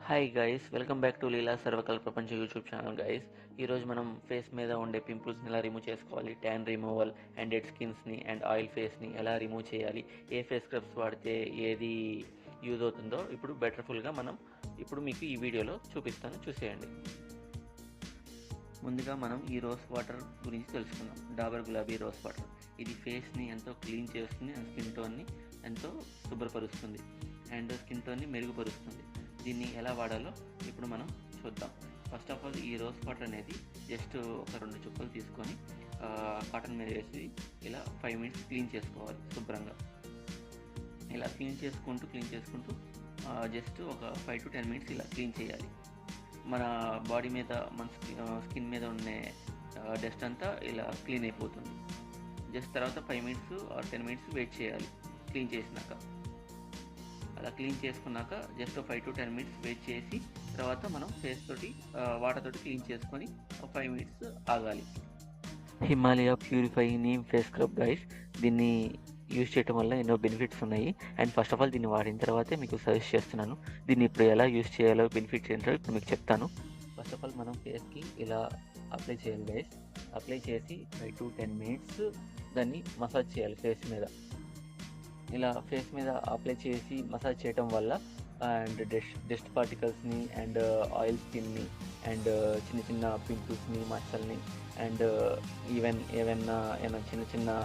Hi guys, welcome back to Leela సర్వకల్ ప్రపంచ YouTube channel guys. ఈరోజు మనం ఫేస్ మీద ఉండే పింపుల్స్ని ఎలా రిమూవ్ చేసుకోవాలి, ట్యాన్ రిమూవల్ అండ్ డెడ్ స్కిన్స్ని అండ్ ఆయిల్ ఫేస్ని ఎలా రిమూవ్ చేయాలి, ఏ ఫేస్ స్క్రబ్స్ వాడితే ఏది యూజ్ అవుతుందో ఇప్పుడు బెటర్ఫుల్గా ఇప్పుడు మీకు ఈ వీడియోలో చూపిస్తాను, చూసేయండి. ముందుగా మనం ఈ రోజ్ వాటర్ గురించి తెలుసుకుందాం. డాబర్ గులాబీ రోజ్ వాటర్ ఇది ఫేస్ని ఎంతో క్లీన్ చేస్తుంది అండ్ స్కిన్ టోన్ని ఎంతో శుభ్రపరుస్తుంది అండ్ స్కిన్ టోన్ని మెరుగుపరుస్తుంది. దీన్ని ఎలా వాడాలో ఇప్పుడు మనం చూద్దాం. ఫస్ట్ ఆఫ్ ఆల్ ఈ రోజ్ వాటర్ అనేది జస్ట్ ఒక 2 చుక్కలు తీసుకొని కాటన్ మీద వేసి ఇలా 5 మినిట్స్ క్లీన్ చేసుకోవాలి శుభ్రంగా. ఇలా క్లీన్ చేసుకుంటూ జస్ట్ ఒక 5 to 10 మినిట్స్ ఇలా క్లీన్ చేయాలి. మన బాడీ మీద మన స్కిన్ మీద ఉండే డస్ట్ అంతా ఇలా క్లీన్ అయిపోతుంది. జస్ట్ తర్వాత 5 మినిట్స్ ఆర్ 10 మినిట్స్ వెయిట్ చేయాలి. క్లీన్ చేసినాక అలా క్లీన్ చేసుకున్నాక జస్ట్ 5 to 10 మినిట్స్ వెయిట్ చేసి తర్వాత మనం ఫేస్ తోటి వాటర్ తోటి క్లీన్ చేసుకొని 5 మినిట్స్ ఆగాలి. Himalaya purify neem face scrub guys, దీన్ని యూజ్ చేయడం వల్ల ఎన్నో బెనిఫిట్స్ ఉన్నాయి. అండ్ ఫస్ట్ ఆఫ్ ఆల్ దీన్ని వాడిన తర్వాతే మీకు సజెస్ట్ చేస్తున్నాను. దీన్ని ఇప్పుడు ఎలా యూజ్ చేయాలో, బెనిఫిట్స్ ఏంటో ఇప్పుడు మీకు చెప్తాను. ఫస్ట్ ఆఫ్ ఆల్ మనం ఫేస్కి ఇలా అప్లై చేయాలి గైస్. అప్లై చేసి 5 to 10 మినిట్స్ దాన్ని మసాజ్ చేయాలి ఫేస్ మీద. ఇలా ఫేస్ మీద అప్లై చేసి మసాజ్ చేయటం వల్ల అండ్ డస్ట్ పార్టికల్స్ని అండ్ ఆయిల్ స్కిన్ని అండ్ చిన్న చిన్న పింపుల్స్ని, మచ్చల్ని అండ్ ఏమైనా చిన్న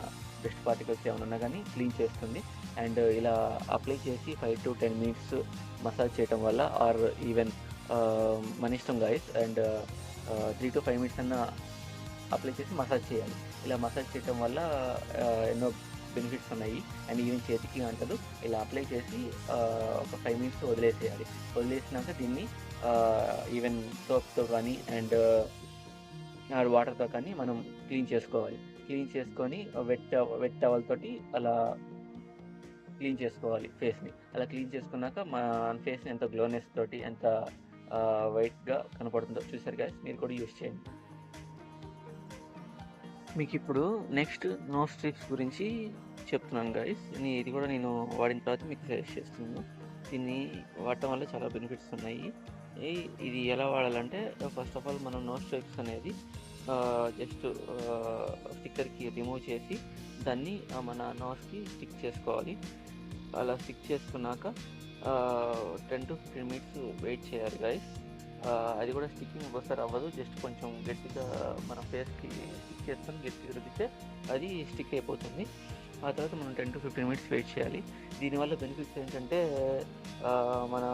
డస్ట్ పార్టికల్స్ ఏమైనా ఉన్నా కానీ క్లీన్ చేస్తుంది. అండ్ ఇలా అప్లై చేసి 5 to 10 మినిట్స్ మసాజ్ చేయటం వల్ల ఆర్ ఈవెన్ మన ఇష్టం గైస్. అండ్ 3 to 5 మినిట్స్ అన్న అప్లై చేసి మసాజ్ చేయాలి. ఇలా మసాజ్ చేయటం వల్ల ఎన్నో బెనిఫిట్స్ ఉన్నాయి. అండ్ ఈవెన్ చేతికి అంటదు. ఇలా అప్లై చేసి ఒక 5 మినిట్స్ వదిలేసేయాలి. వదిలేసినాక దీన్ని ఈవెన్ సోప్తో కానీ అండ్ వాటర్తో కానీ మనం క్లీన్ చేసుకోవాలి. క్లీన్ చేసుకొని వెట్ టవల్ తోటి అలా క్లీన్ చేసుకోవాలి ఫేస్ని. అలా క్లీన్ చేసుకున్నాక మన ఫేస్ని ఎంత గ్లోనెస్ తోటి ఎంత వైట్గా కనపడుతుందో చూసారు గైస్. మీరు కూడా యూజ్ చేయండి. మీకు ఇప్పుడు నెక్స్ట్ నోస్ స్ట్రిప్స్ గురించి చెప్తున్నాను గైస్. ఇది కూడా నేను వాడిన తర్వాత మీకు సజెస్ట్ చేస్తున్నాను. దీన్ని వాడటం వల్ల చాలా బెనిఫిట్స్ ఉన్నాయి. ఇది ఎలా వాడాలంటే ఫస్ట్ ఆఫ్ ఆల్ మనం నోస్ స్ట్రిప్స్ అనేది జస్ట్ స్టిక్కర్కి రిమూవ్ చేసి దాన్ని మన నోస్కి స్టిక్ చేసుకోవాలి. అలా స్టిక్ చేసుకున్నాక 10 to 15 మినిట్స్ వెయిట్ చేయాలి గైస్. అది కూడా స్టిక్కింగ్ ఒకసారి అవ్వదు, జస్ట్ కొంచెం గట్టిగా మన ఫేస్కి స్టిక్ చేసుకొని గట్టిగా రుద్దితే అది స్టిక్ అయిపోతుంది. ఆ తర్వాత మనం 10 to 15 మినిట్స్ వెయిట్ చేయాలి. దీనివల్ల బెనిఫిట్స్ ఏంటంటే మన